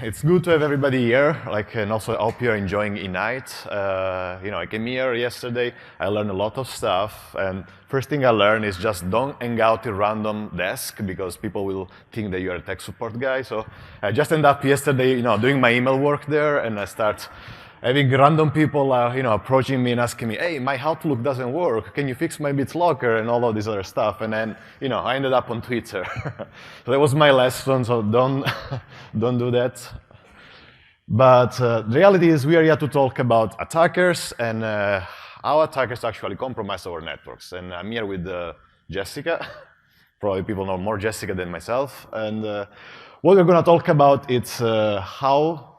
It's good to have everybody here, and also I hope you're enjoying Ignite. I came here yesterday, I learned a lot of stuff, and first thing I learned is just don't hang out in random desk because people will think that you're a tech support guy. So I just ended up yesterday, doing my email work there, and I start having random people, approaching me and asking me, hey, my Outlook doesn't work. Can you fix my BitLocker and all of this other stuff? And then, I ended up on Twitter. So that was my lesson, so don't do that. But the reality is we are here to talk about attackers and how attackers actually compromise our networks. And I'm here with Jessica. Probably people know more Jessica than myself. And what we're going to talk about is how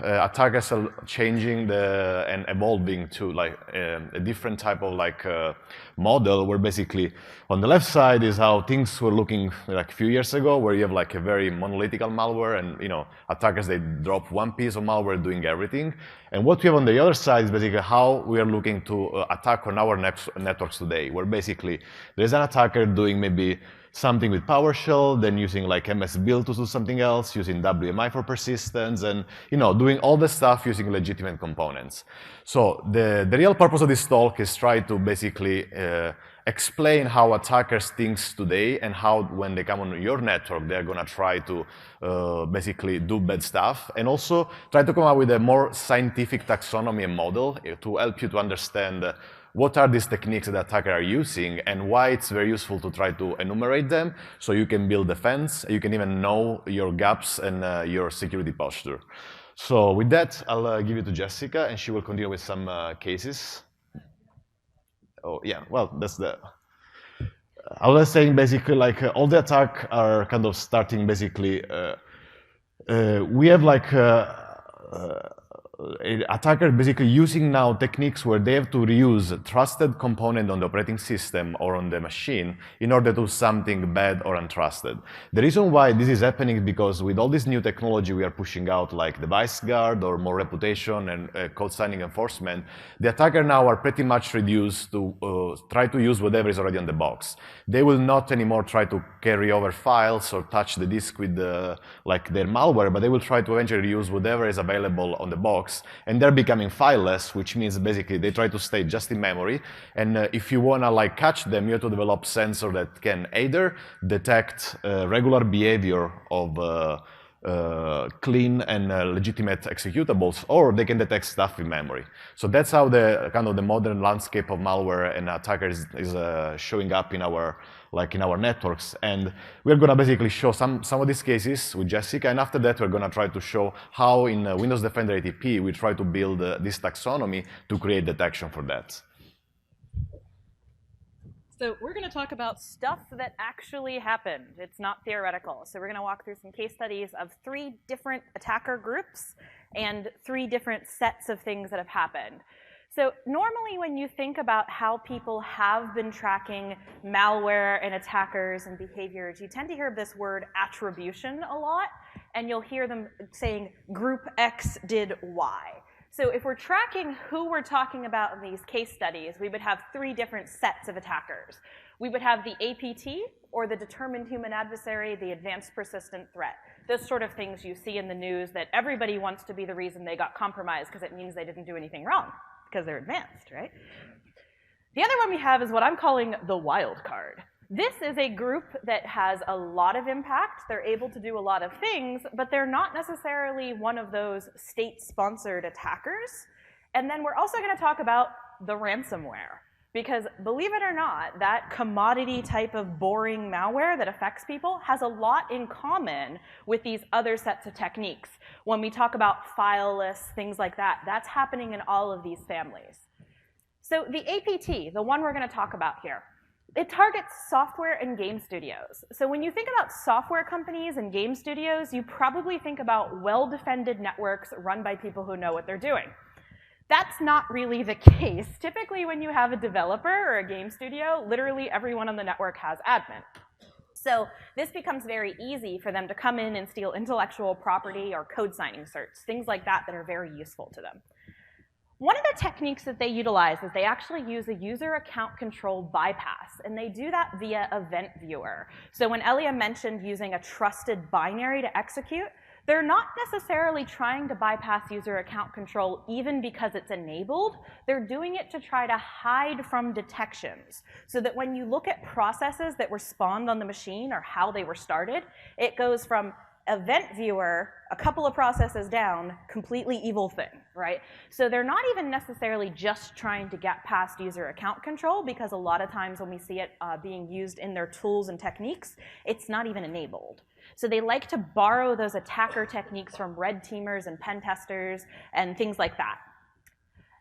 attackers are changing and evolving to a different type of model where basically on the left side is how things were looking a few years ago, where you have a very monolithic malware and attackers, they drop one piece of malware doing everything. And what we have on the other side is basically how we are looking to attack on our networks today, where basically there's an attacker doing maybe something with PowerShell, then using MS Build to do something else, using WMI for persistence, and doing all the stuff using legitimate components. So the real purpose of this talk is try to basically explain how attackers think today and how when they come on your network, they're going to try to basically do bad stuff, and also try to come up with a more scientific taxonomy and model to help you to understand what are these techniques that attackers are using and why it's very useful to try to enumerate them so you can build defense, you can even know your gaps and your security posture. So with that, I'll give it to Jessica and she will continue with some cases. Oh yeah, well, that's I was saying basically all the attacks are kind of starting basically, we have attackers basically using now techniques where they have to reuse a trusted component on the operating system or on the machine in order to do something bad or untrusted. The reason why this is happening is because with all this new technology we are pushing out, like device guard or more reputation and code signing enforcement, the attackers now are pretty much reduced to try to use whatever is already on the box. They will not anymore try to carry over files or touch the disk with their malware, but they will try to eventually use whatever is available on the box. And they're becoming fileless, which means basically they try to stay just in memory. And if you want to catch them, you have to develop sensor that can either detect regular behavior of clean and legitimate executables, or they can detect stuff in memory. So that's how the kind of the modern landscape of malware and attackers is showing up in our networks. And we're going to basically show some of these cases with Jessica, and after that we're going to try to show how in Windows Defender ATP we try to build this taxonomy to create detection for that. So we're going to talk about stuff that actually happened. It's not theoretical. So we're going to walk through some case studies of 3 different attacker groups and 3 different sets of things that have happened. So normally when you think about how people have been tracking malware and attackers and behaviors, you tend to hear this word attribution a lot, and you'll hear them saying group X did Y. So if we're tracking who we're talking about in these case studies, we would have 3 different sets of attackers. We would have the APT, or the determined human adversary, the advanced persistent threat. Those sort of things you see in the news that everybody wants to be the reason they got compromised because it means they didn't do anything wrong, because they're advanced, right? The other one we have is what I'm calling the wild card. This is a group that has a lot of impact. They're able to do a lot of things, but they're not necessarily one of those state-sponsored attackers. And then we're also going to talk about the ransomware. Because believe it or not, that commodity type of boring malware that affects people has a lot in common with these other sets of techniques. When we talk about fileless, things like that, that's happening in all of these families. So the APT, the one we're going to talk about here, it targets software and game studios. So when you think about software companies and game studios, you probably think about well-defended networks run by people who know what they're doing. That's not really the case. Typically, when you have a developer or a game studio, literally everyone on the network has admin. So this becomes very easy for them to come in and steal intellectual property or code signing certs, things like that that are very useful to them. One of the techniques that they utilize is they actually use a user account control bypass, and they do that via Event Viewer. So when Elia mentioned using a trusted binary to execute, They're not necessarily trying to bypass user account control even because it's enabled. They're doing it to try to hide from detections so that when you look at processes that were spawned on the machine or how they were started, it goes from event viewer, a couple of processes down, completely evil thing, right? So they're not even necessarily just trying to get past user account control, because a lot of times when we see it being used in their tools and techniques, it's not even enabled. So they like to borrow those attacker techniques from red teamers and pen testers and things like that.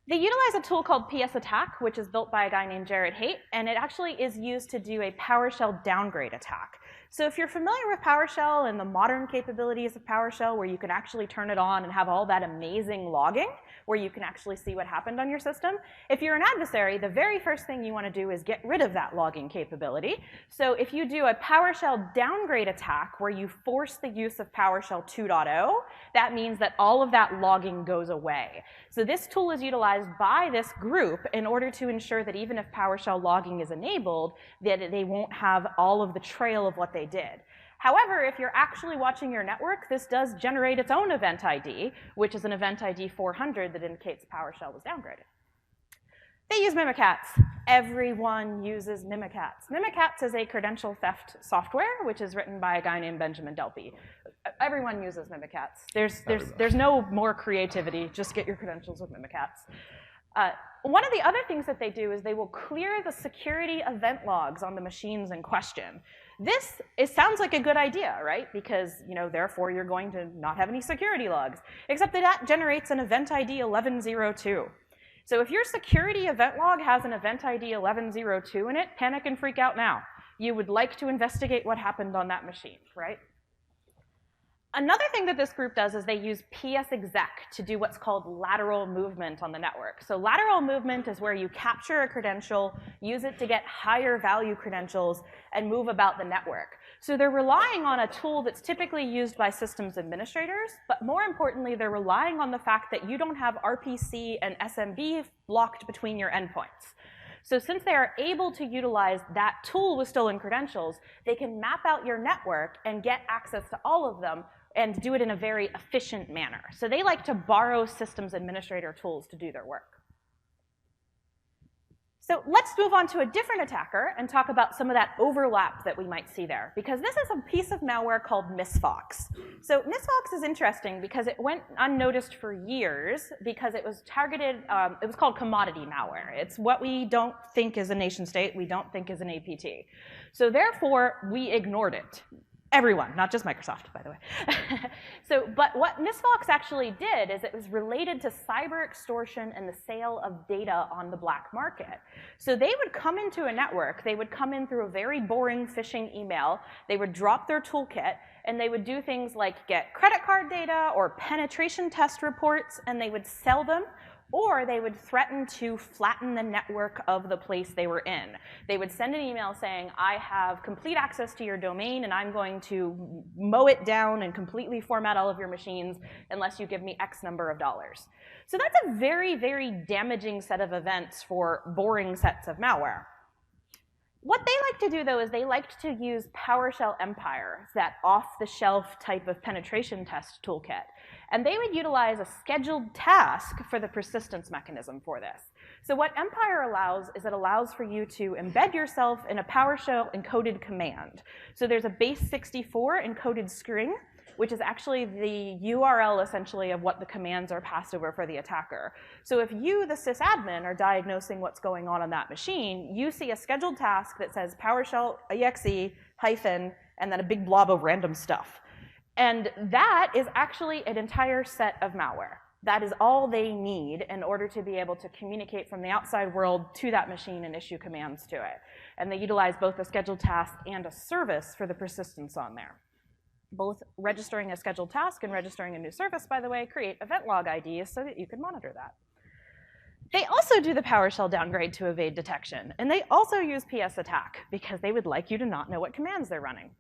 They utilize a tool called PS Attack, which is built by a guy named Jared Haight, and it actually is used to do a PowerShell downgrade attack. So if you're familiar with PowerShell and the modern capabilities of PowerShell, where you can actually turn it on and have all that amazing logging, where you can actually see what happened on your system, if you're an adversary, the very first thing you want to do is get rid of that logging capability. So if you do a PowerShell downgrade attack where you force the use of PowerShell 2.0, that means that all of that logging goes away. So this tool is utilized by this group in order to ensure that even if PowerShell logging is enabled, that they won't have all of the trail of what they did. However, if you're actually watching your network, this does generate its own event ID, which is an event ID 400 that indicates PowerShell was downgraded. They use Mimikatz. Everyone uses Mimikatz. Mimikatz is a credential theft software, which is written by a guy named Benjamin Delpy. Everyone uses Mimikatz. There's no more creativity. Just get your credentials with Mimikatz. One of the other things that they do is they will clear the security event logs on the machines in question. It sounds like a good idea, right? Because, therefore you're going to not have any security logs, except that generates an event ID 1102. So if your security event log has an event ID 1102 in it, panic and freak out now. You would like to investigate what happened on that machine, right? Another thing that this group does is they use PSExec to do what's called lateral movement on the network. So lateral movement is where you capture a credential, use it to get higher value credentials, and move about the network. So they're relying on a tool that's typically used by systems administrators, but more importantly, they're relying on the fact that you don't have RPC and SMB blocked between your endpoints. So since they are able to utilize that tool with stolen credentials, they can map out your network and get access to all of them and do it in a very efficient manner. So they like to borrow systems administrator tools to do their work. So let's move on to a different attacker and talk about some of that overlap that we might see there, because this is a piece of malware called MissFox. So MissFox is interesting because it went unnoticed for years because it was targeted, it was called commodity malware. It's what we don't think is a nation state, we don't think is an APT. So therefore, we ignored it. Everyone, not just Microsoft, by the way. But what MissFox actually did is it was related to cyber extortion and the sale of data on the black market. So they would come into a network, they would come in through a very boring phishing email, they would drop their toolkit, and they would do things like get credit card data or penetration test reports, and they would sell them, or they would threaten to flatten the network of the place they were in. They would send an email saying, I have complete access to your domain, and I'm going to mow it down and completely format all of your machines unless you give me X number of dollars. So that's a very, very damaging set of events for boring sets of malware. What they like to do, though, is they like to use PowerShell Empire, that off-the-shelf type of penetration test toolkit. And they would utilize a scheduled task for the persistence mechanism for this. So what Empire allows is it allows for you to embed yourself in a PowerShell encoded command. So there's a base 64 encoded string, which is actually the URL, essentially, of what the commands are passed over for the attacker. So if you, the sysadmin, are diagnosing what's going on that machine, you see a scheduled task that says PowerShell exe hyphen, and then a big blob of random stuff. And that is actually an entire set of malware. That is all they need in order to be able to communicate from the outside world to that machine and issue commands to it. And they utilize both a scheduled task and a service for the persistence on there. Both registering a scheduled task and registering a new service, by the way, create event log IDs so that you can monitor that. They also do the PowerShell downgrade to evade detection. And they also use PS Attack because they would like you to not know what commands they're running.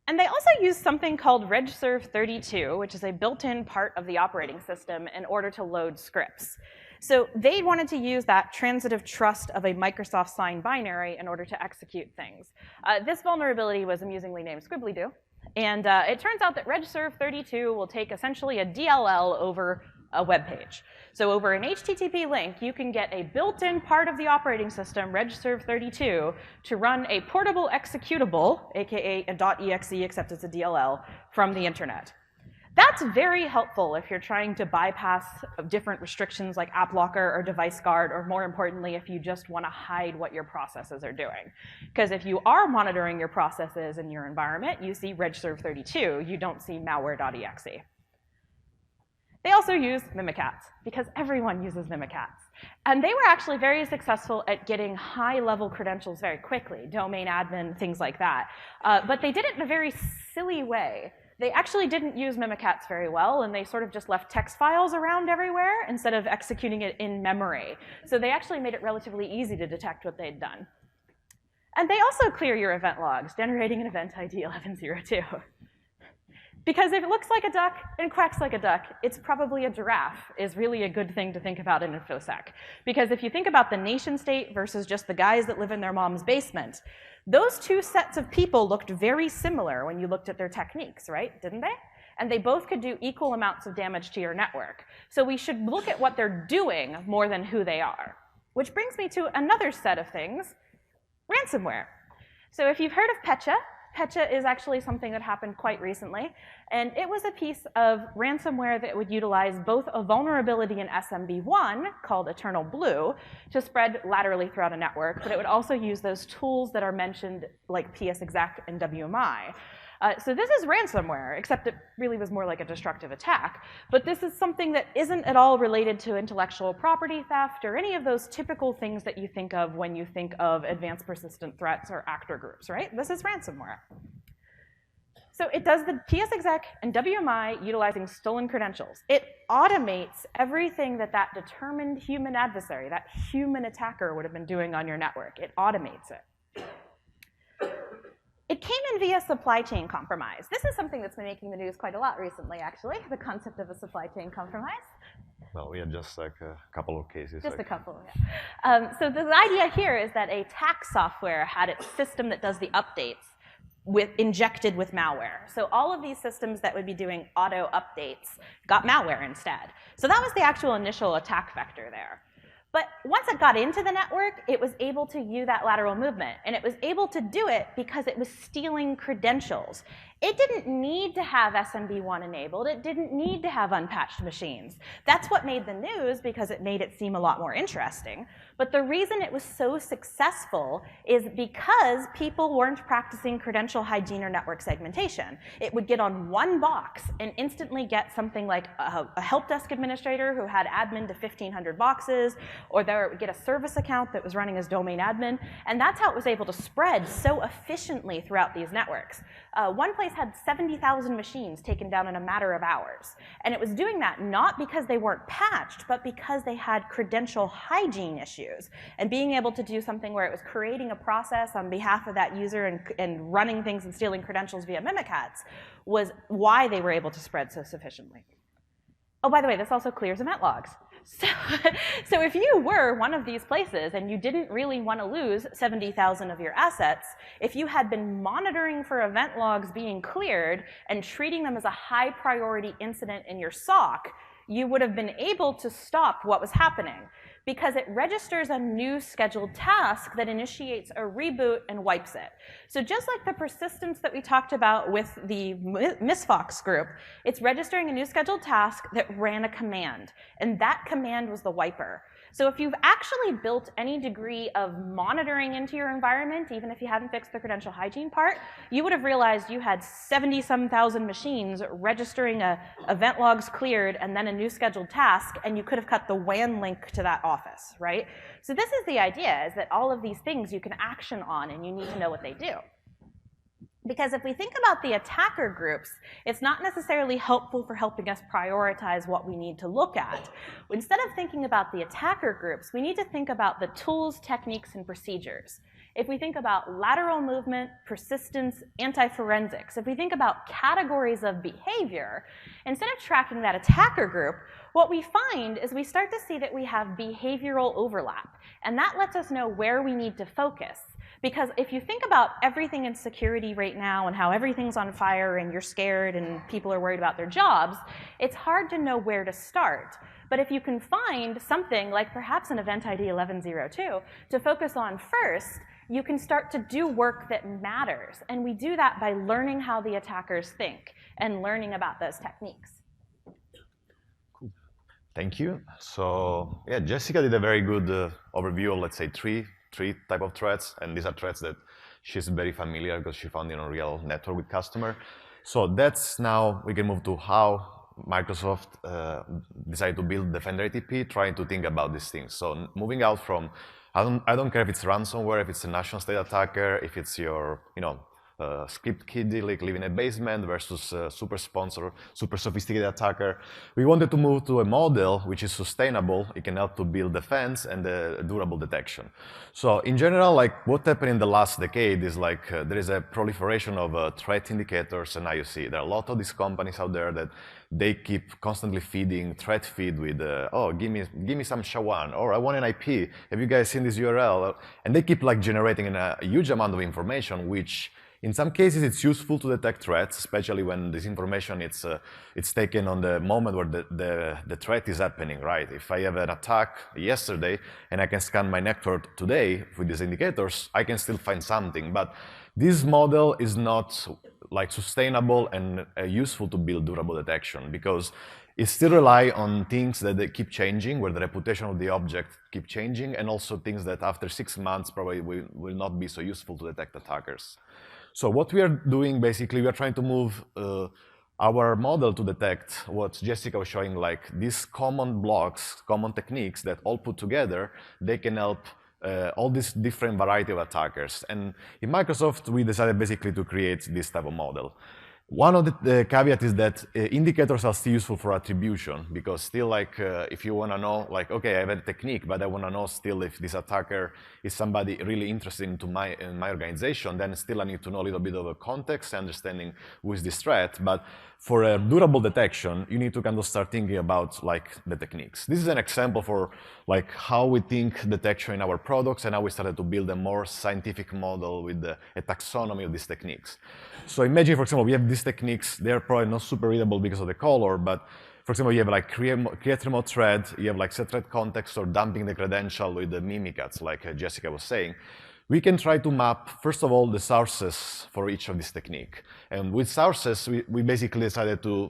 And they also use something called regserve32, which is a built-in part of the operating system in order to load scripts. So they wanted to use that transitive trust of a Microsoft signed binary in order to execute things. This vulnerability was amusingly named Squibbly-Doo. And it turns out that regserve32 will take essentially a DLL over a web page. So over an HTTP link, you can get a built-in part of the operating system, regserve32, to run a portable executable, aka a .exe, except it's a DLL, from the internet. That's very helpful if you're trying to bypass different restrictions like app locker or device guard, or more importantly, if you just want to hide what your processes are doing. Because if you are monitoring your processes in your environment, you see regserve32, you don't see malware.exe. They also use Mimikatz, because everyone uses Mimikatz. And they were actually very successful at getting high-level credentials very quickly, domain admin, things like that. But they did it in a very silly way. They actually didn't use Mimikatz very well, and they sort of just left text files around everywhere instead of executing it in memory. So they actually made it relatively easy to detect what they'd done. And they also clear your event logs, generating an event ID 1102. Because if it looks like a duck and quacks like a duck, it's probably a giraffe, is really a good thing to think about in InfoSec. Because if you think about the nation state versus just the guys that live in their mom's basement, those two sets of people looked very similar when you looked at their techniques, right? Didn't they? And they both could do equal amounts of damage to your network. So we should look at what they're doing more than who they are. Which brings me to another set of things, ransomware. So if you've heard of Petya, Petya is actually something that happened quite recently, and it was a piece of ransomware that would utilize both a vulnerability in SMB1, called Eternal Blue, to spread laterally throughout a network, but it would also use those tools that are mentioned, like PSExec and WMI. So this is ransomware, except it really was more like a destructive attack. But this is something that isn't at all related to intellectual property theft or any of those typical things that you think of when you think of advanced persistent threats or actor groups, right? This is ransomware. So it does the PSExec and WMI utilizing stolen credentials. It automates everything that that determined human adversary, that human attacker would have been doing on your network. It automates it. It came in via supply chain compromise. This is something that's been making the news quite a lot recently, actually, the concept of a supply chain compromise. Well, we had just like a couple of cases. Just a couple, yeah. So the idea here is that a tax software had its system that does the updates injected with malware. So all of these systems that would be doing auto updates got malware instead. So that was the actual initial attack vector there. But once it got into the network, it was able to use that lateral movement. And it was able to do it because it was stealing credentials. It didn't need to have SMB1 enabled. It didn't need to have unpatched machines. That's what made the news, because it made it seem a lot more interesting. But the reason it was so successful is because people weren't practicing credential hygiene or network segmentation. It would get on one box and instantly get something like a help desk administrator who had admin to 1,500 boxes, or there would get a service account that was running as domain admin. And that's how it was able to spread so efficiently throughout these networks. One place had 70,000 machines taken down in a matter of hours. And it was doing that not because they weren't patched, but because they had credential hygiene issues. And being able to do something where it was creating a process on behalf of that user and running things and stealing credentials via Mimikatz was why they were able to spread so sufficiently. Oh, by the way, this also clears event logs. So if you were one of these places and you didn't really want to lose 70,000 of your assets, if you had been monitoring for event logs being cleared and treating them as a high priority incident in your SOC, you would have been able to stop what was happening, because it registers a new scheduled task that initiates a reboot and wipes it. So just like the persistence that we talked about with the MissFox group, it's registering a new scheduled task that ran a command, and that command was the wiper. So if you've actually built any degree of monitoring into your environment, even if you hadn't fixed the credential hygiene part, you would have realized you had 70-some thousand machines registering event logs cleared and then a new scheduled task, and you could have cut the WAN link to that office, right? So this is the idea, is that all of these things you can action on, and you need to know what they do. Because if we think about the attacker groups, it's not necessarily helpful for helping us prioritize what we need to look at. Instead of thinking about the attacker groups, we need to think about the tools, techniques, and procedures. If we think about lateral movement, persistence, anti-forensics, if we think about categories of behavior, instead of tracking that attacker group, what we find is we start to see that we have behavioral overlap. And that lets us know where we need to focus. Because if you think about everything in security right now and how everything's on fire and you're scared and people are worried about their jobs, it's hard to know where to start. But if you can find something like perhaps an event ID 1102 to focus on first, you can start to do work that matters. And we do that by learning how the attackers think and learning about those techniques. Cool. Thank you. So yeah, Jessica did a very good overview of, let's say, three type of threats, and these are threats that she's very familiar because she found in a real network with customer. So that's now we can move to how Microsoft decided to build Defender ATP, trying to think about these things. So moving out from, I don't care if it's ransomware, if it's a national state attacker, if it's your, script kiddie like live in a basement versus a super sponsor, super sophisticated attacker. We wanted to move to a model which is sustainable. It can help to build defense and durable detection. So in general, like what happened in the last decade is like there is a proliferation of threat indicators, and now you see there are a lot of these companies out there that they keep constantly feeding threat feed with, oh, give me some SHA-1, or I want an IP. Have you guys seen this URL? And they keep like generating a huge amount of information, which in some cases, it's useful to detect threats, especially when this information it's taken on the moment where the threat is happening, right? If I have an attack yesterday and I can scan my network today with these indicators, I can still find something. But this model is not like sustainable and useful to build durable detection because it still rely on things that they keep changing, where the reputation of the object keep changing, and also things that after 6 months probably will not be so useful to detect attackers. So what we are doing, basically, we are trying to move our model to detect what Jessica was showing, like these common blocks, common techniques that all put together, they can help all these different variety of attackers. And in Microsoft, we decided basically to create this type of model. One of the caveat is that indicators are still useful for attribution, because still like if you want to know, like, okay, I have a technique, but I want to know still if this attacker is somebody really interested in my organization, then still I need to know a little bit of a context, understanding who is this threat. But for a durable detection, you need to kind of start thinking about like the techniques. This is an example for like how we think detection in our products and how we started to build a more scientific model with a taxonomy of these techniques. So imagine, for example, we have these techniques. They're probably not super readable because of the color, but for example, you have like create remote thread, you have like set thread context or dumping the credential with the mimikatz, like Jessica was saying. We can try to map, first of all, the sources for each of these techniques. And with sources, we basically decided to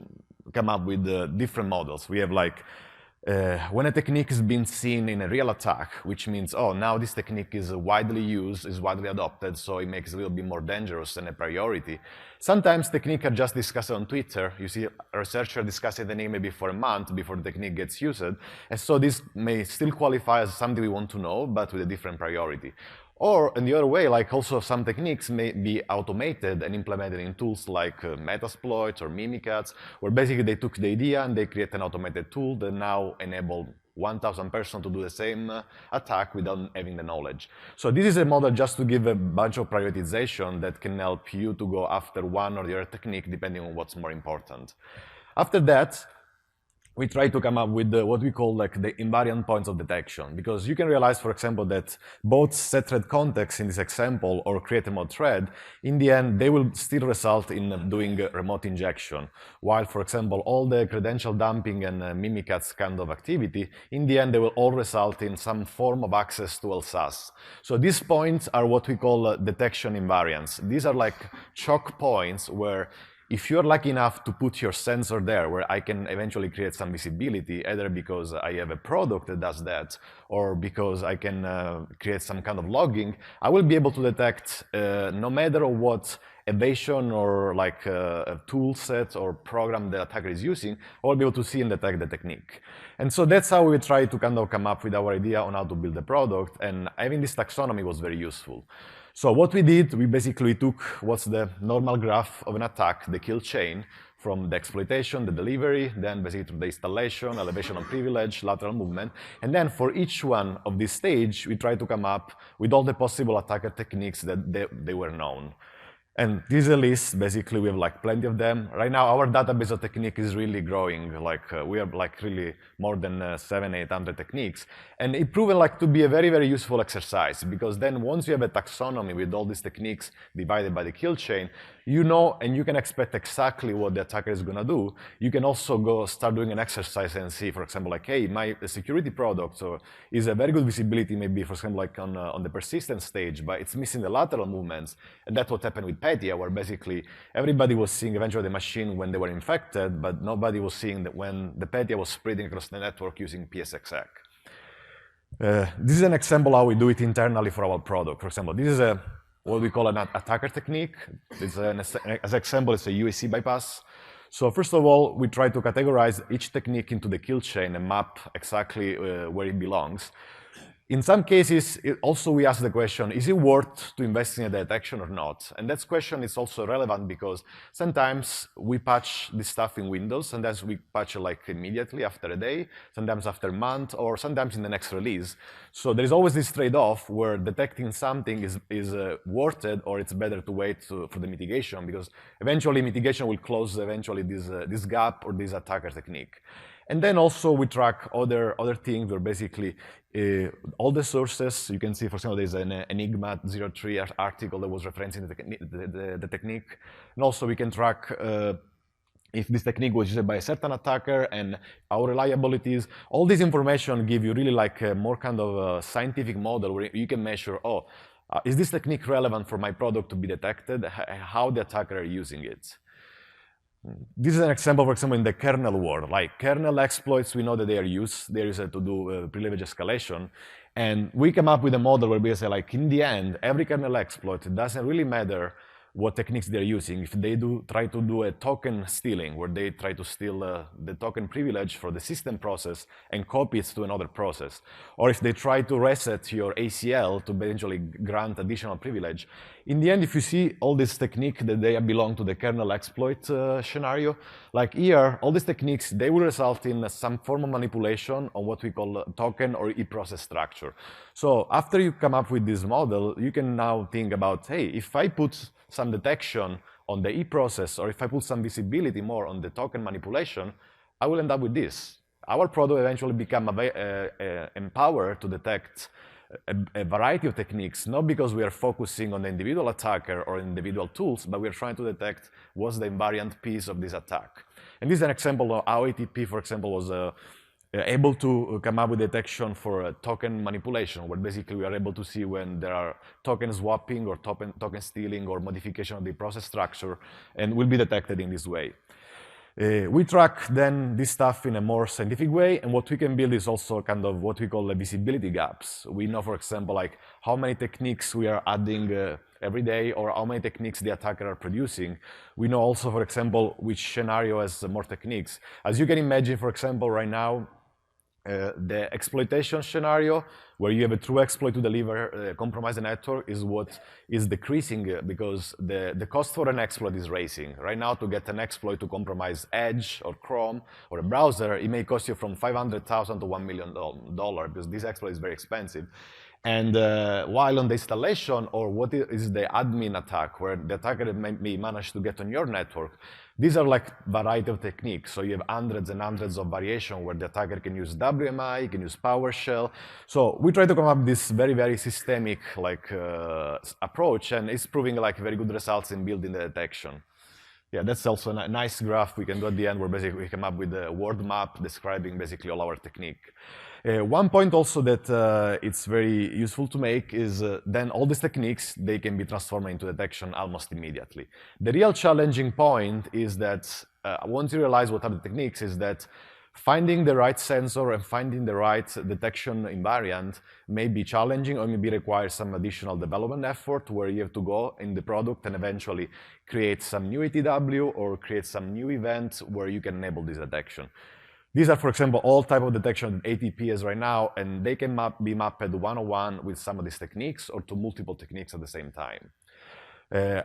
come up with different models. We have like, when a technique is being seen in a real attack, which means, oh, now this technique is widely used, is widely adopted, so it makes it a little bit more dangerous and a priority. Sometimes techniques are just discussed on Twitter. You see a researcher discussing the name maybe for a month before the technique gets used. And so this may still qualify as something we want to know, but with a different priority. Or in the other way, like also some techniques may be automated and implemented in tools like Metasploit or Mimikatz, where basically they took the idea and they create an automated tool that now enable 1,000 persons to do the same attack without having the knowledge. So this is a model just to give a bunch of prioritization that can help you to go after one or the other technique depending on what's more important. After that, we try to come up with what we call like the invariant points of detection, because you can realize, for example, that both set thread context in this example or create a remote thread, in the end, they will still result in doing remote injection. While, for example, all the credential dumping and mimikatz kind of activity, in the end, they will all result in some form of access to LSAS. So these points are what we call detection invariants. These are like choke points where if you're lucky enough to put your sensor there where I can eventually create some visibility, either because I have a product that does that or because I can create some kind of logging, I will be able to detect no matter what evasion or like a tool set or program the attacker is using, I will be able to see and detect the technique. And so that's how we try to kind of come up with our idea on how to build the product, and having this taxonomy was very useful. So what we did, we basically took what's the normal graph of an attack, the kill chain, from the exploitation, the delivery, then basically through the installation, elevation of privilege, lateral movement. And then for each one of this stage, we try to come up with all the possible attacker techniques that they were known. And this is a list. Basically, we have like plenty of them. Right now, our database of technique is really growing. We have like really more than 700-800 techniques. And it proven like to be a very, very useful exercise, because then once you have a taxonomy with all these techniques divided by the kill chain, you know, and you can expect exactly what the attacker is gonna do. You can also go start doing an exercise and see, for example, like, hey, my security product is a very good visibility, maybe, for example, like on the persistent stage, but it's missing the lateral movements. And that's what happened with Petya, where basically everybody was seeing eventually the machine when they were infected, but nobody was seeing that when the Petya was spreading across the network using PSXAC. This is an example how we do it internally for our product. For example, this is what we call an attacker technique. As an example, it's a UAC bypass. So first of all, we try to categorize each technique into the kill chain and map exactly where it belongs. In some cases, also we ask the question, is it worth to invest in a detection or not? And that question is also relevant because sometimes we patch this stuff in Windows, sometimes we patch it like immediately after a day, sometimes after a month, or sometimes in the next release. So there is always this trade-off where detecting something is worth it, or it's better to wait for the mitigation, because eventually mitigation will close eventually this gap or this attacker technique. And then also we track other things where basically all the sources, you can see, for example, there's an Enigma 03 article that was referencing the technique. And also we can track if this technique was used by a certain attacker and our reliabilities. All this information give you really like a more kind of a scientific model where you can measure, is this technique relevant for my product to be detected? How the attacker are using it. This is an example, for example, in the kernel world. Like kernel exploits, we know that they are used to do privilege escalation. And we come up with a model where we say, like, in the end, every kernel exploit, it doesn't really matter what techniques they're using. If they try to do a token stealing, where they try to steal the token privilege for the system process and copy it to another process, or if they try to reset your ACL to eventually grant additional privilege, in the end, if you see all this technique that they belong to the kernel exploit scenario, like here, all these techniques, they will result in some form of manipulation on what we call token or e-process structure. So after you come up with this model, you can now think about, hey, if I put some detection on the e-process, or if I put some visibility more on the token manipulation, I will end up with this. Our product eventually become empowered to detect a variety of techniques, not because we are focusing on the individual attacker or individual tools, but we are trying to detect what's the invariant piece of this attack. And this is an example of how ATP, for example, was able to come up with detection for token manipulation, where basically we are able to see when there are token swapping or token stealing or modification of the process structure, and will be detected in this way. We track then this stuff in a more scientific way, and what we can build is also kind of what we call the visibility gaps. We know, for example, like how many techniques we are adding every day, or how many techniques the attacker are producing. We know also, for example, which scenario has more techniques. As you can imagine, for example, right now, the exploitation scenario, where you have a true exploit to deliver compromise the network, is what is decreasing because the cost for an exploit is rising. Right now, to get an exploit to compromise Edge or Chrome or a browser, it may cost you from $500,000 to $1 million because this exploit is very expensive. And while on the installation, or what is the admin attack, where the attacker may manage to get on your network, these are like variety of techniques. So you have hundreds and hundreds of variations where the attacker can use WMI, can use PowerShell. So we try to come up with this very, very systemic approach, and it's proving like very good results in building the detection. Yeah, that's also a nice graph we can do at the end, where basically we come up with a word map describing basically all our technique. One point also that it's very useful to make is then all these techniques, they can be transformed into detection almost immediately. The real challenging point is that once you realize what are the techniques, is that finding the right sensor and finding the right detection invariant may be challenging, or maybe require some additional development effort, where you have to go in the product and eventually create some new ATW or create some new event where you can enable this detection. These are, for example, all type of detection that ATP has right now, and they can be mapped one-on-one with some of these techniques or to multiple techniques at the same time.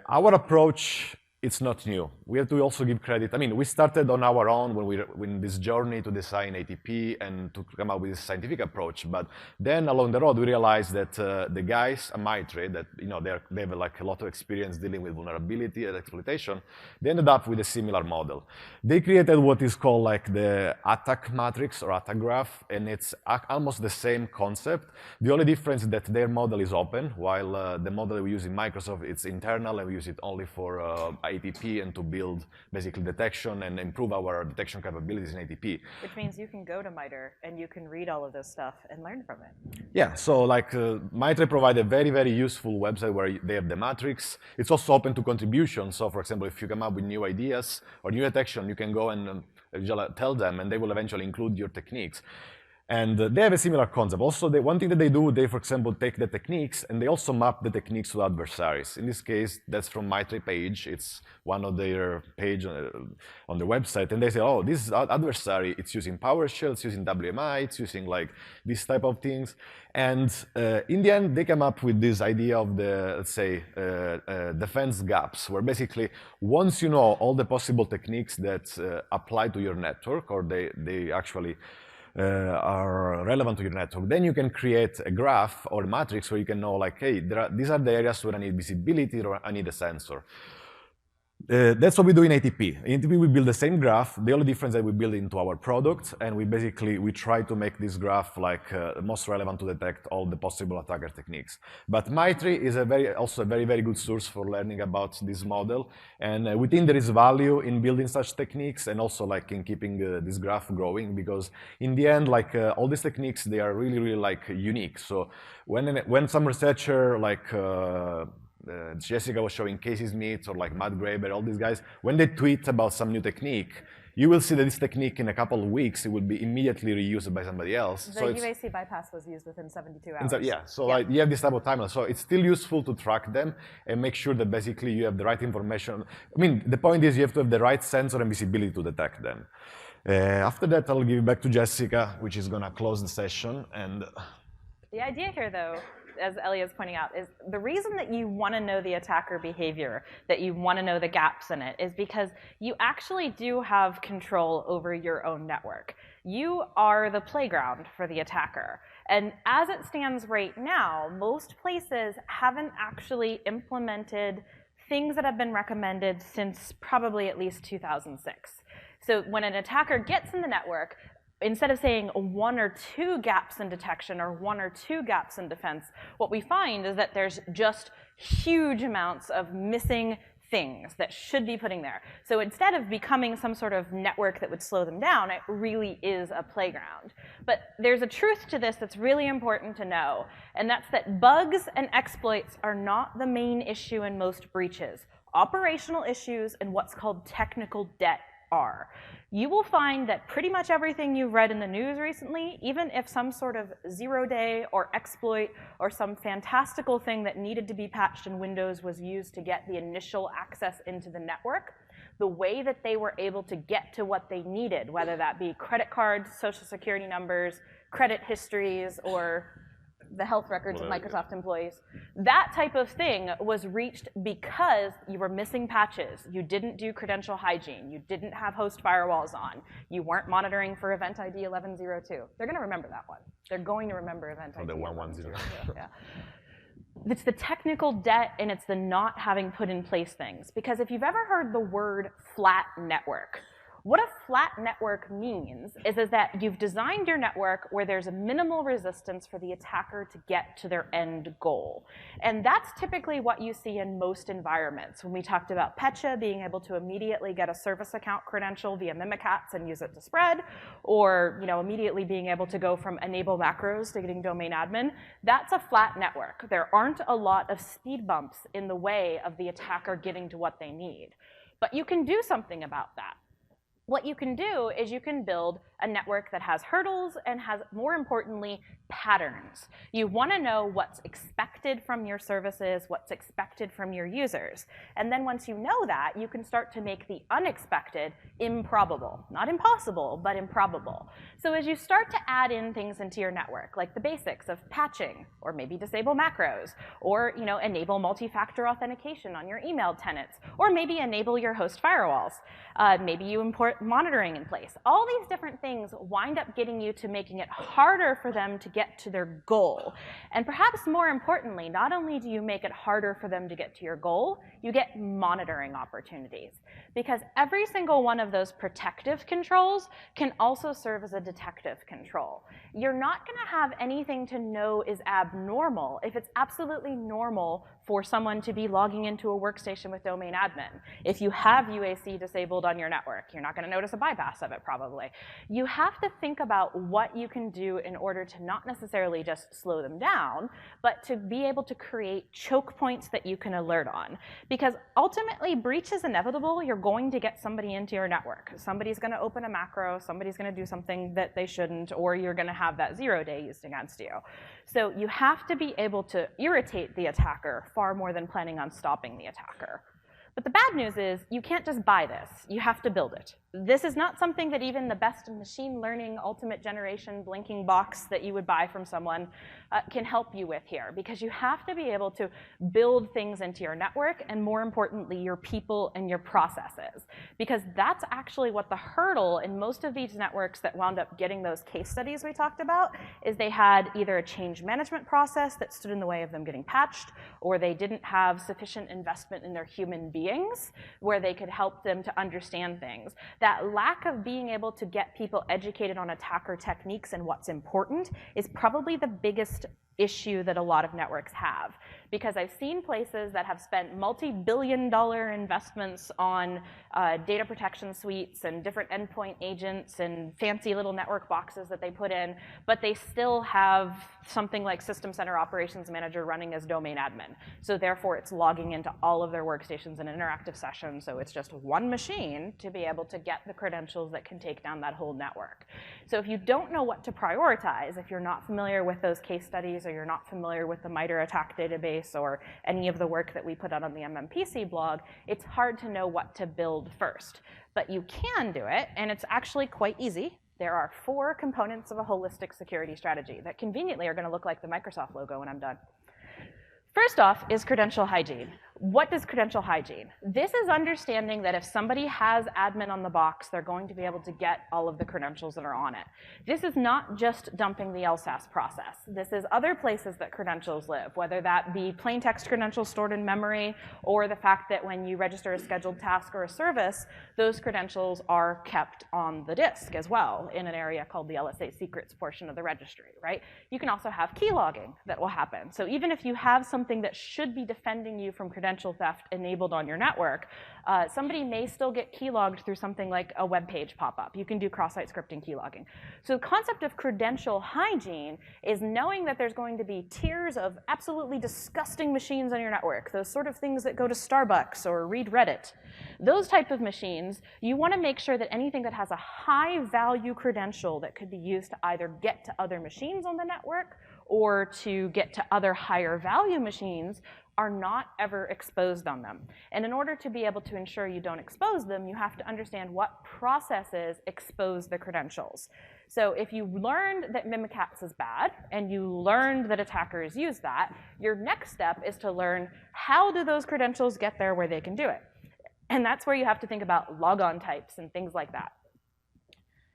Our approach it's not new. We have to also give credit. I mean, we started on our own when this journey to design ATP and to come up with this scientific approach. But then along the road, we realized that the guys at Maitre, that they have like a lot of experience dealing with vulnerability and exploitation, they ended up with a similar model. They created what is called like the attack matrix or attack graph, and it's almost the same concept. The only difference is that their model is open, while the model we use in Microsoft, it's internal, and we use it only for ATP and to build basically detection and improve our detection capabilities in ATP. Which means you can go to MITRE and you can read all of this stuff and learn from it. Yeah, so like MITRE provide a very, very useful website where they have the matrix. It's also open to contribution. So for example, if you come up with new ideas or new detection, you can go and tell them, and they will eventually include your techniques. And they have a similar concept. Also, one thing that they do, they, for example, take the techniques and they also map the techniques to adversaries. In this case, that's from Maitre page. It's one of their page on the website. And they say, oh, this adversary, it's using PowerShell, it's using WMI, it's using like this type of things. And in the end, they come up with this idea of the, let's say, defense gaps, where basically once you know all the possible techniques that apply to your network, or they actually are relevant to your network, then you can create a graph or a matrix where you can know like, hey, these are the areas where I need visibility or I need a sensor. That's what we do in ATP. In ATP, we build the same graph. The only difference is that we build it into our product, and we try to make this graph like most relevant to detect all the possible attacker techniques. But Maitre is also a very, very good source for learning about this model, and within there is value in building such techniques, and also like in keeping this graph growing, because in the end, like all these techniques, they are really, really like unique. So when some researcher like Jessica was showing Casey Smith or like Matt Graeber, all these guys, when they tweet about some new technique, you will see that this technique in a couple of weeks, it will be immediately reused by somebody else. The UAC bypass was used within 72 hours. Like you have this type of timeline. So it's still useful to track them and make sure that basically you have the right information. I mean, the point is you have to have the right sensor and visibility to detect them. After that, I'll give it back to Jessica, which is going to close the session. And the idea here, though, as Ellie is pointing out, is the reason that you want to know the attacker behavior, that you want to know the gaps in it, is because you actually do have control over your own network. You are the playground for the attacker. And as it stands right now, most places haven't actually implemented things that have been recommended since probably at least 2006. So when an attacker gets in the network, instead of saying 1 or 2 gaps in detection or 1 or 2 gaps in defense, what we find is that there's just huge amounts of missing things that should be putting there. So instead of becoming some sort of network that would slow them down, it really is a playground. But there's a truth to this that's really important to know, and that's that bugs and exploits are not the main issue in most breaches. Operational issues and what's called technical debt are. You will find that pretty much everything you've read in the news recently, even if some sort of zero-day or exploit or some fantastical thing that needed to be patched in Windows was used to get the initial access into the network, the way that they were able to get to what they needed, whether that be credit cards, social security numbers, credit histories, or the health records of Microsoft employees. That type of thing was reached because you were missing patches. You didn't do credential hygiene. You didn't have host firewalls on. You weren't monitoring for event ID 1102. They're going to remember that one. They're going to remember event ID 1102. Yeah. It's the technical debt, and it's the not having put in place things. Because if you've ever heard the word flat network, what a flat network means is that you've designed your network where there's a minimal resistance for the attacker to get to their end goal. And that's typically what you see in most environments. When we talked about Petya being able to immediately get a service account credential via Mimikatz and use it to spread, or immediately being able to go from enable macros to getting domain admin, that's a flat network. There aren't a lot of speed bumps in the way of the attacker getting to what they need. But you can do something about that. What you can do is you can build a network that has hurdles and has, more importantly, patterns. You want to know what's expected from your services, what's expected from your users. And then once you know that, you can start to make the unexpected improbable. Not impossible, but improbable. So as you start to add in things into your network, like the basics of patching, or maybe disable macros, or enable multi-factor authentication on your email tenants, or maybe enable your host firewalls. Maybe you import monitoring in place. All these different things wind up getting you to making it harder for them to get to their goal. And perhaps more importantly, not only do you make it harder for them to get to your goal, you get monitoring opportunities. Because every single one of those protective controls can also serve as a detective control. You're not going to have anything to know is abnormal if it's absolutely normal for someone to be logging into a workstation with domain admin. If you have UAC disabled on your network, you're not going to notice a bypass of it probably. You have to think about what you can do in order to not necessarily just slow them down, but to be able to create choke points that you can alert on. Because ultimately, breach is inevitable. You're going to get somebody into your network. Somebody's going to open a macro, somebody's going to do something that they shouldn't, or you're going to have that 0-day used against you. So you have to be able to irritate the attacker far more than planning on stopping the attacker. But the bad news is you can't just buy this. You have to build it. This is not something that even the best machine learning ultimate generation blinking box that you would buy from someone can help you with here, because you have to be able to build things into your network, and more importantly, your people and your processes. Because that's actually what the hurdle in most of these networks that wound up getting those case studies we talked about is they had either a change management process that stood in the way of them getting patched, or they didn't have sufficient investment in their human beings where they could help them to understand things. That lack of being able to get people educated on attacker techniques and what's important is probably the biggest issue that a lot of networks have. Because I've seen places that have spent multi-billion-dollar investments on data protection suites and different endpoint agents and fancy little network boxes that they put in, but they still have something like System Center Operations Manager running as domain admin. So therefore, it's logging into all of their workstations in an interactive session, so it's just one machine to be able to get the credentials that can take down that whole network. So if you don't know what to prioritize, if you're not familiar with those case studies, or you're not familiar with the MITRE ATT&CK database, or any of the work that we put out on the MMPC blog, it's hard to know what to build first. But you can do it, and it's actually quite easy. There are 4 components of a holistic security strategy that conveniently are going to look like the Microsoft logo when I'm done. First off is credential hygiene. What does credential hygiene? This is understanding that if somebody has admin on the box, they're going to be able to get all of the credentials that are on it. This is not just dumping the LSAS process. This is other places that credentials live, whether that be plain text credentials stored in memory, or the fact that when you register a scheduled task or a service, those credentials are kept on the disk as well in an area called the LSA secrets portion of the registry, right? You can also have key logging that will happen. So even if you have something that should be defending you from credential theft enabled on your network, somebody may still get keylogged through something like a web page pop-up. You can do cross-site scripting keylogging. So the concept of credential hygiene is knowing that there's going to be tiers of absolutely disgusting machines on your network, those sort of things that go to Starbucks or read Reddit. Those type of machines, you want to make sure that anything that has a high-value credential that could be used to either get to other machines on the network or to get to other higher value machines are not ever exposed on them. And in order to be able to ensure you don't expose them, you have to understand what processes expose the credentials. So if you learned that Mimikatz is bad, and you learned that attackers use that, your next step is to learn how do those credentials get there where they can do it. And that's where you have to think about logon types and things like that.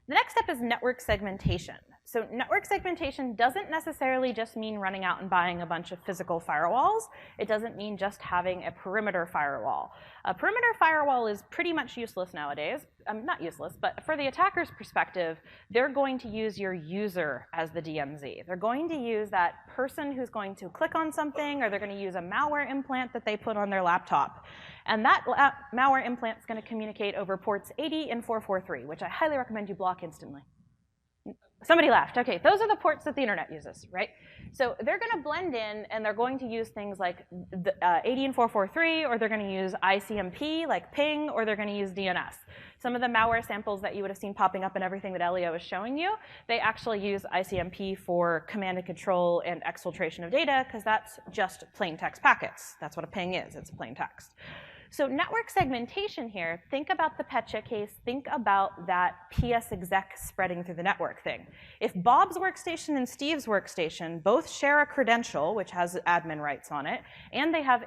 The next step is network segmentation. So network segmentation doesn't necessarily just mean running out and buying a bunch of physical firewalls. It doesn't mean just having a perimeter firewall. A perimeter firewall is pretty much useless nowadays. Not useless, but for the attacker's perspective, they're going to use your user as the DMZ. They're going to use that person who's going to click on something, or they're going to use a malware implant that they put on their laptop. And that malware implant is going to communicate over ports 80 and 443, which I highly recommend you block instantly. Somebody laughed. Okay, those are the ports that the internet uses, right? So they're going to blend in, and they're going to use things like the, 80 and 443, or they're going to use ICMP, like ping, or they're going to use DNS. Some of the malware samples that you would have seen popping up in everything that Elio is showing you, they actually use ICMP for command and control and exfiltration of data, because that's just plain text packets. That's what a ping is. It's plain text. So network segmentation here, think about the Petya case, think about that PS exec spreading through the network thing. If Bob's workstation and Steve's workstation both share a credential, which has admin rights on it, and they have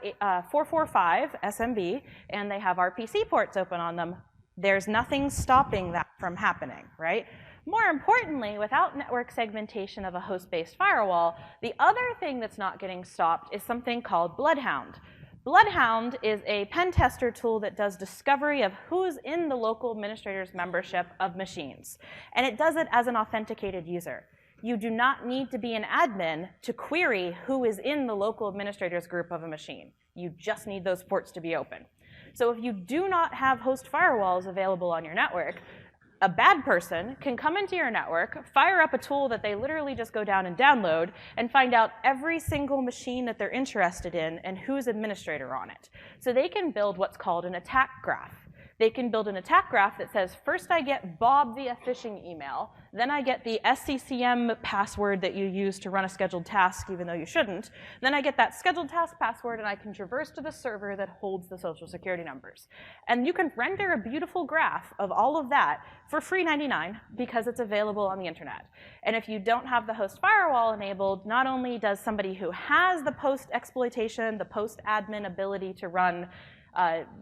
445 SMB, and they have RPC ports open on them, there's nothing stopping that from happening, right? More importantly, without network segmentation of a host-based firewall, the other thing that's not getting stopped is something called Bloodhound. Bloodhound is a pen tester tool that does discovery of who's in the local administrator's membership of machines. And it does it as an authenticated user. You do not need to be an admin to query who is in the local administrator's group of a machine. You just need those ports to be open. So if you do not have host firewalls available on your network, a bad person can come into your network, fire up a tool that they literally just go down and download, and find out every single machine that they're interested in and who's administrator on it. So they can build what's called an attack graph. They can build an attack graph that says, first I get Bob via phishing email, then I get the SCCM password that you use to run a scheduled task even though you shouldn't, then I get that scheduled task password and I can traverse to the server that holds the social security numbers. And you can render a beautiful graph of all of that for free 99 because it's available on the internet. And if you don't have the host firewall enabled, not only does somebody who has the post-exploitation, the post-admin ability to run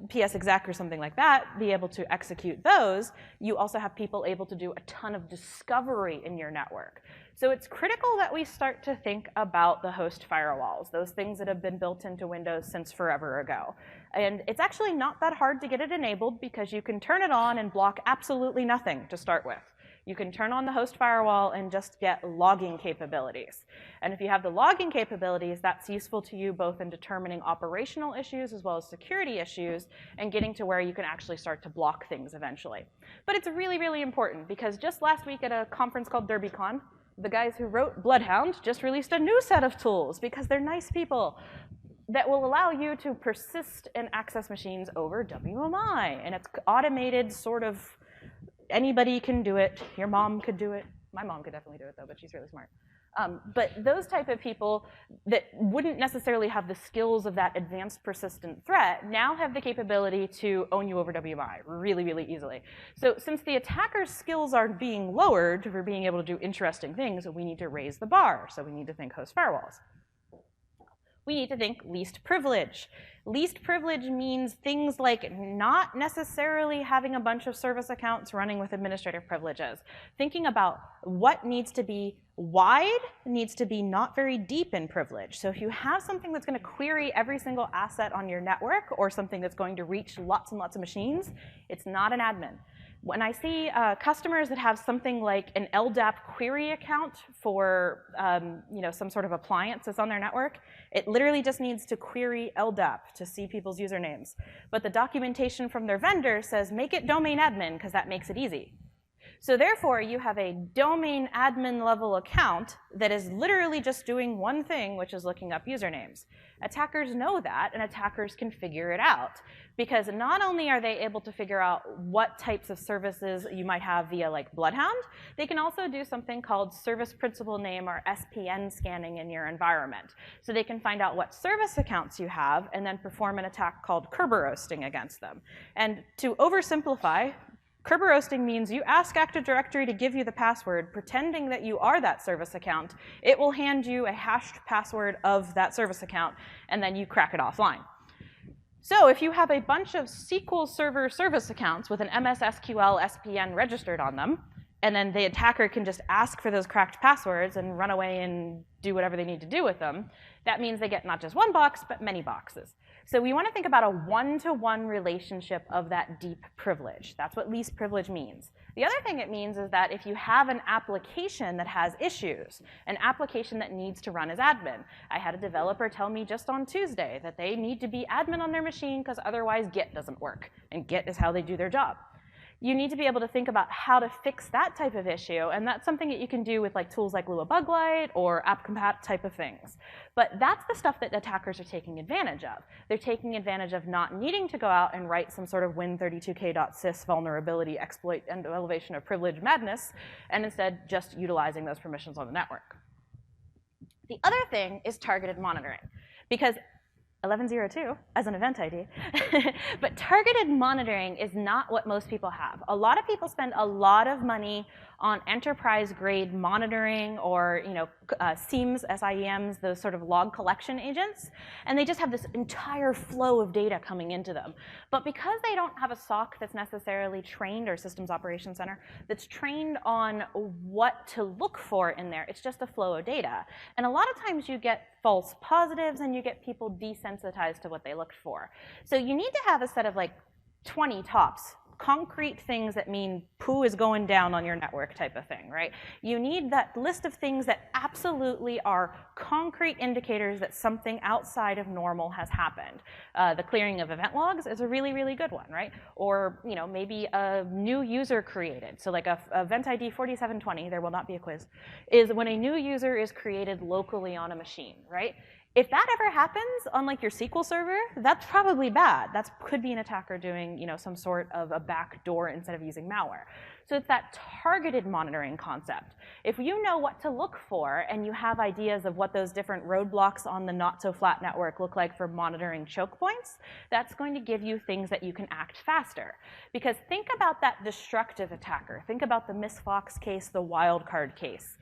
PS exec or something like that, be able to execute those, you also have people able to do a ton of discovery in your network. So it's critical that we start to think about the host firewalls, those things that have been built into Windows since forever ago. And it's actually not that hard to get it enabled because you can turn it on and block absolutely nothing to start with. You can turn on the host firewall and just get logging capabilities. And if you have the logging capabilities, that's useful to you both in determining operational issues as well as security issues and getting to where you can actually start to block things eventually. But it's really, really important because just last week at a conference called DerbyCon, the guys who wrote Bloodhound just released a new set of tools because they're nice people that will allow you to persist and access machines over WMI. And it's automated sort of. Anybody can do it. Your mom could do it. My mom could definitely do it, though, but she's really smart. But those type of people that wouldn't necessarily have the skills of that advanced persistent threat now have the capability to own you over WMI really, really easily. So since the attacker's skills are being lowered for being able to do interesting things, we need to raise the bar. So we need to think host firewalls. We need to think least privilege. Least privilege means things like not necessarily having a bunch of service accounts running with administrative privileges. Thinking about what needs to be wide, needs to be not very deep in privilege. So if you have something that's going to query every single asset on your network or something that's going to reach lots and lots of machines, it's not an admin. When I see customers that have something like an LDAP query account for some sort of appliance that's on their network, it literally just needs to query LDAP to see people's usernames. But the documentation from their vendor says, make it domain admin, because that makes it easy. So therefore, you have a domain admin level account that is literally just doing one thing, which is looking up usernames. Attackers know that, and attackers can figure it out. Because not only are they able to figure out what types of services you might have via like Bloodhound, they can also do something called service principal name or SPN scanning in your environment. So they can find out what service accounts you have and then perform an attack called Kerberoasting against them. And to oversimplify, Kerberoasting means you ask Active Directory to give you the password, pretending that you are that service account. It will hand you a hashed password of that service account, and then you crack it offline. So if you have a bunch of SQL Server service accounts with an MS SQL SPN registered on them, and then the attacker can just ask for those cracked passwords and run away and do whatever they need to do with them, that means they get not just one box, but many boxes. So we want to think about a one-to-one relationship of that deep privilege. That's what least privilege means. The other thing it means is that if you have an application that has issues, an application that needs to run as admin. I had a developer tell me just on Tuesday that they need to be admin on their machine because otherwise Git doesn't work. And Git is how they do their job. you need to be able to think about how to fix that type of issue, and that's something that you can do with like tools like Lua Bug Light or AppCompat type of things. But that's the stuff that attackers are taking advantage of. They're taking advantage of not needing to go out and write some sort of win32k.sys vulnerability exploit and elevation of privilege madness, and instead just utilizing those permissions on the network. The other thing is targeted monitoring, because 1102 as an event ID, but targeted monitoring is not what most people have. A lot of people spend a lot of money on enterprise-grade monitoring or SIEMs, SIEMs, those sort of log collection agents, and they just have this entire flow of data coming into them. But because they don't have a SOC that's necessarily trained, or Systems Operations Center, that's trained on what to look for in there, it's just a flow of data. And a lot of times you get false positives and you get people desensitized to what they looked for. So you need to have a set of like 20 tops, concrete things that mean poo is going down on your network type of thing, right? You need that list of things that absolutely are concrete indicators that something outside of normal has happened. The clearing of event logs is a really, really good one, right? Or maybe a new user created. So like a event ID 4720, there will not be a quiz, is when a new user is created locally on a machine, right? If that ever happens on like your SQL server, that's probably bad. That could be an attacker doing some sort of a backdoor instead of using malware. So it's that targeted monitoring concept. If you know what to look for and you have ideas of what those different roadblocks on the not-so-flat network look like for monitoring choke points, that's going to give you things that you can act faster. Because think about that destructive attacker. Think about the Miss Fox case, the wildcard case.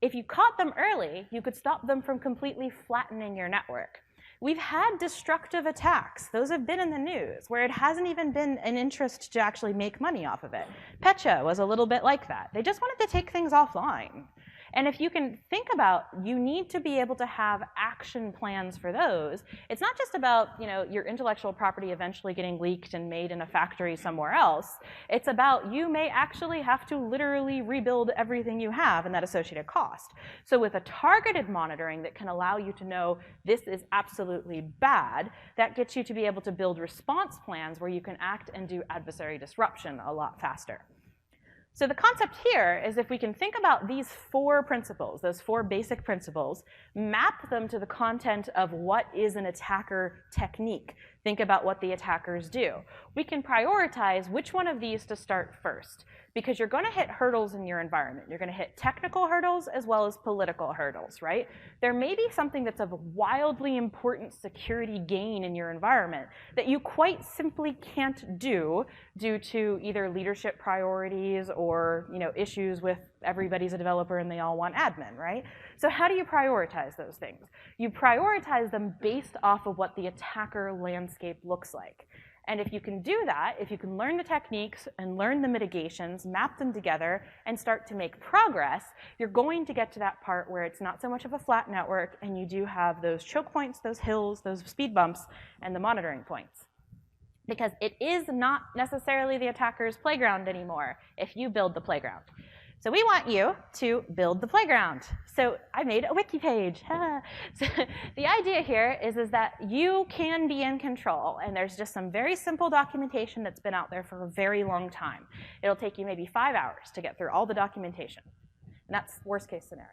If you caught them early, you could stop them from completely flattening your network. We've had destructive attacks. Those have been in the news, where it hasn't even been an interest to actually make money off of it. Petya was a little bit like that. They just wanted to take things offline. And if you can think about, you need to be able to have action plans for those. It's not just about your intellectual property eventually getting leaked and made in a factory somewhere else. It's about you may actually have to literally rebuild everything you have and that associated cost. So with a targeted monitoring that can allow you to know this is absolutely bad, that gets you to be able to build response plans where you can act and do adversary disruption a lot faster. So the concept here is if we can think about these 4 principles, those 4 basic principles, map them to the content of what is an attacker technique. Think about what the attackers do. We can prioritize which one of these to start first, because you're going to hit hurdles in your environment. You're going to hit technical hurdles as well as political hurdles, right? There may be something that's of wildly important security gain in your environment that you quite simply can't do due to either leadership priorities or issues with everybody's a developer and they all want admin, right? So how do you prioritize those things? You prioritize them based off of what the attacker landscape looks like. And if you can do that, if you can learn the techniques and learn the mitigations, map them together, and start to make progress, you're going to get to that part where it's not so much of a flat network and you do have those choke points, those hills, those speed bumps, and the monitoring points. Because it is not necessarily the attacker's playground anymore if you build the playground. So we want you to build the playground. So I made a wiki page. So the idea here is that you can be in control, and there's just some very simple documentation that's been out there for a very long time. It'll take you maybe 5 hours to get through all the documentation. And that's worst case scenario.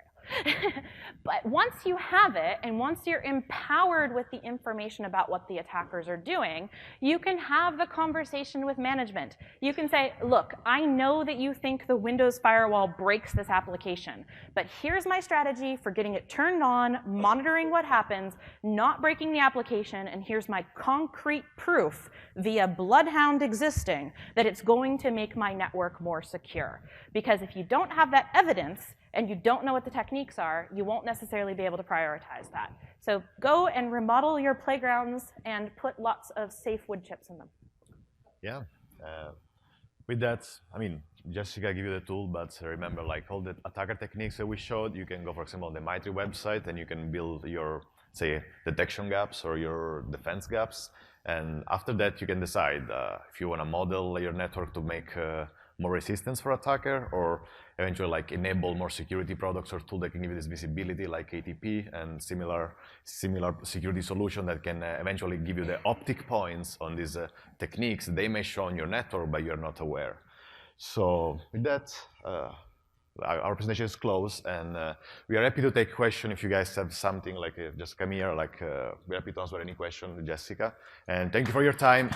But once you have it, and once you're empowered with the information about what the attackers are doing, you can have the conversation with management. You can say, look, I know that you think the Windows firewall breaks this application, but here's my strategy for getting it turned on, monitoring what happens, not breaking the application, and here's my concrete proof via Bloodhound existing that it's going to make my network more secure. Because if you don't have that evidence, and you don't know what the techniques are, you won't necessarily be able to prioritize that. So go and remodel your playgrounds and put lots of safe wood chips in them. Yeah. With that, I mean, Jessica gave you the tool, but remember, like all the attacker techniques that we showed, you can go, for example, on the Mitri website, and you can build your, say, detection gaps or your defense gaps. And after that, you can decide if you want to model your network to make more resistance for attacker, or eventually like enable more security products or tool that can give you this visibility like ATP and similar security solution that can eventually give you the optic points on these techniques they may show on your network, but you're not aware. So with that, our presentation is closed, and we are happy to take questions if you guys have something, like just come here, like we're happy to answer any question, Jessica. And thank you for your time.